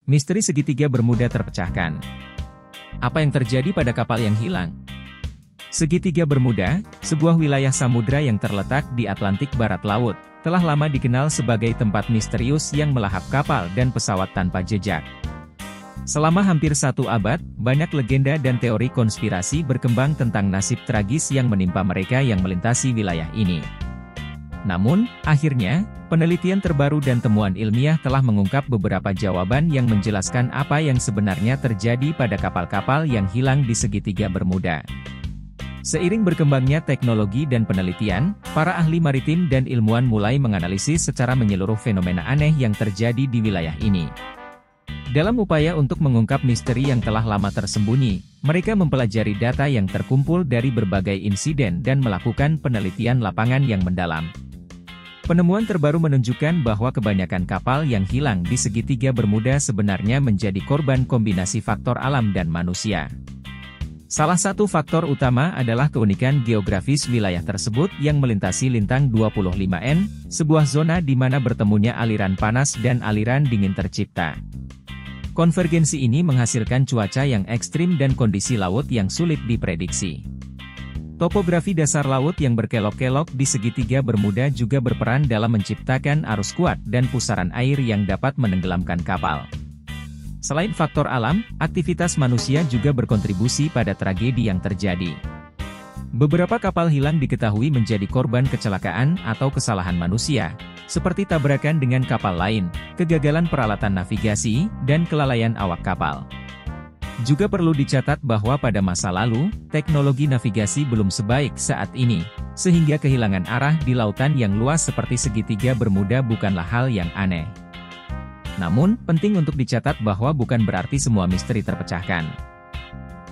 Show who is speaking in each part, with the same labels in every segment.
Speaker 1: Misteri segitiga Bermuda terpecahkan. Apa yang terjadi pada kapal yang hilang? Segitiga Bermuda, sebuah wilayah samudra yang terletak di Atlantik Barat Laut, telah lama dikenal sebagai tempat misterius yang melahap kapal dan pesawat tanpa jejak. Selama hampir 1 abad, banyak legenda dan teori konspirasi berkembang tentang nasib tragis yang menimpa mereka yang melintasi wilayah ini. Namun, akhirnya, penelitian terbaru dan temuan ilmiah telah mengungkap beberapa jawaban yang menjelaskan apa yang sebenarnya terjadi pada kapal-kapal yang hilang di segitiga Bermuda. Seiring berkembangnya teknologi dan penelitian, para ahli maritim dan ilmuwan mulai menganalisis secara menyeluruh fenomena aneh yang terjadi di wilayah ini. Dalam upaya untuk mengungkap misteri yang telah lama tersembunyi, mereka mempelajari data yang terkumpul dari berbagai insiden dan melakukan penelitian lapangan yang mendalam. Penemuan terbaru menunjukkan bahwa kebanyakan kapal yang hilang di segitiga Bermuda sebenarnya menjadi korban kombinasi faktor alam dan manusia. Salah satu faktor utama adalah keunikan geografis wilayah tersebut yang melintasi lintang 25N, sebuah zona di mana bertemunya aliran panas dan aliran dingin tercipta. Konvergensi ini menghasilkan cuaca yang ekstrim dan kondisi laut yang sulit diprediksi. Topografi dasar laut yang berkelok-kelok di segitiga Bermuda juga berperan dalam menciptakan arus kuat dan pusaran air yang dapat menenggelamkan kapal. Selain faktor alam, aktivitas manusia juga berkontribusi pada tragedi yang terjadi. Beberapa kapal hilang diketahui menjadi korban kecelakaan atau kesalahan manusia, seperti tabrakan dengan kapal lain, kegagalan peralatan navigasi, dan kelalaian awak kapal. Juga perlu dicatat bahwa pada masa lalu, teknologi navigasi belum sebaik saat ini, sehingga kehilangan arah di lautan yang luas seperti segitiga Bermuda bukanlah hal yang aneh. Namun, penting untuk dicatat bahwa bukan berarti semua misteri terpecahkan.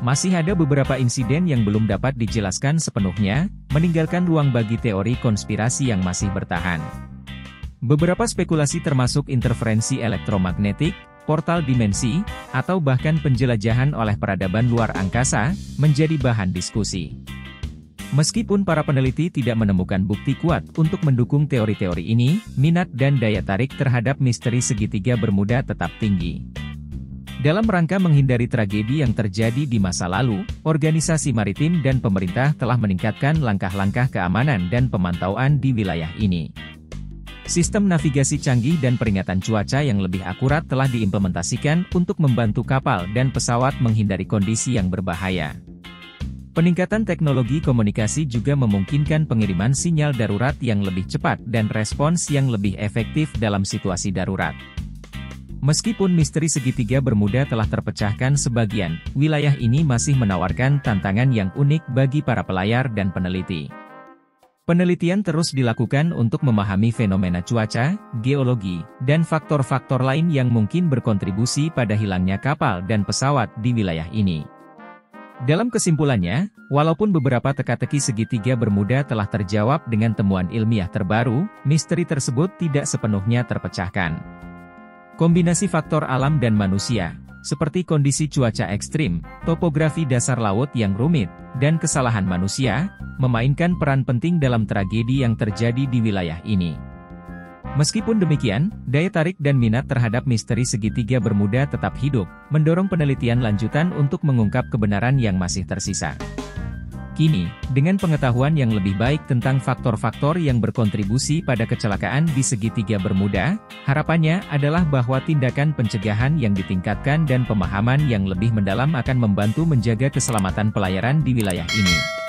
Speaker 1: Masih ada beberapa insiden yang belum dapat dijelaskan sepenuhnya, meninggalkan ruang bagi teori konspirasi yang masih bertahan. Beberapa spekulasi termasuk interferensi elektromagnetik, portal dimensi, atau bahkan penjelajahan oleh peradaban luar angkasa, menjadi bahan diskusi. Meskipun para peneliti tidak menemukan bukti kuat untuk mendukung teori-teori ini, minat dan daya tarik terhadap misteri segitiga Bermuda tetap tinggi. Dalam rangka menghindari tragedi yang terjadi di masa lalu, organisasi maritim dan pemerintah telah meningkatkan langkah-langkah keamanan dan pemantauan di wilayah ini. Sistem navigasi canggih dan peringatan cuaca yang lebih akurat telah diimplementasikan untuk membantu kapal dan pesawat menghindari kondisi yang berbahaya. Peningkatan teknologi komunikasi juga memungkinkan pengiriman sinyal darurat yang lebih cepat dan respons yang lebih efektif dalam situasi darurat. Meskipun misteri segitiga Bermuda telah terpecahkan sebagian, wilayah ini masih menawarkan tantangan yang unik bagi para pelayar dan peneliti. Penelitian terus dilakukan untuk memahami fenomena cuaca, geologi, dan faktor-faktor lain yang mungkin berkontribusi pada hilangnya kapal dan pesawat di wilayah ini. Dalam kesimpulannya, walaupun beberapa teka-teki segitiga Bermuda telah terjawab dengan temuan ilmiah terbaru, misteri tersebut tidak sepenuhnya terpecahkan. Kombinasi faktor alam dan manusia, seperti kondisi cuaca ekstrim, topografi dasar laut yang rumit, dan kesalahan manusia, memainkan peran penting dalam tragedi yang terjadi di wilayah ini. Meskipun demikian, daya tarik dan minat terhadap misteri segitiga Bermuda tetap hidup, mendorong penelitian lanjutan untuk mengungkap kebenaran yang masih tersisa. Kini, dengan pengetahuan yang lebih baik tentang faktor-faktor yang berkontribusi pada kecelakaan di segitiga Bermuda, harapannya adalah bahwa tindakan pencegahan yang ditingkatkan dan pemahaman yang lebih mendalam akan membantu menjaga keselamatan pelayaran di wilayah ini.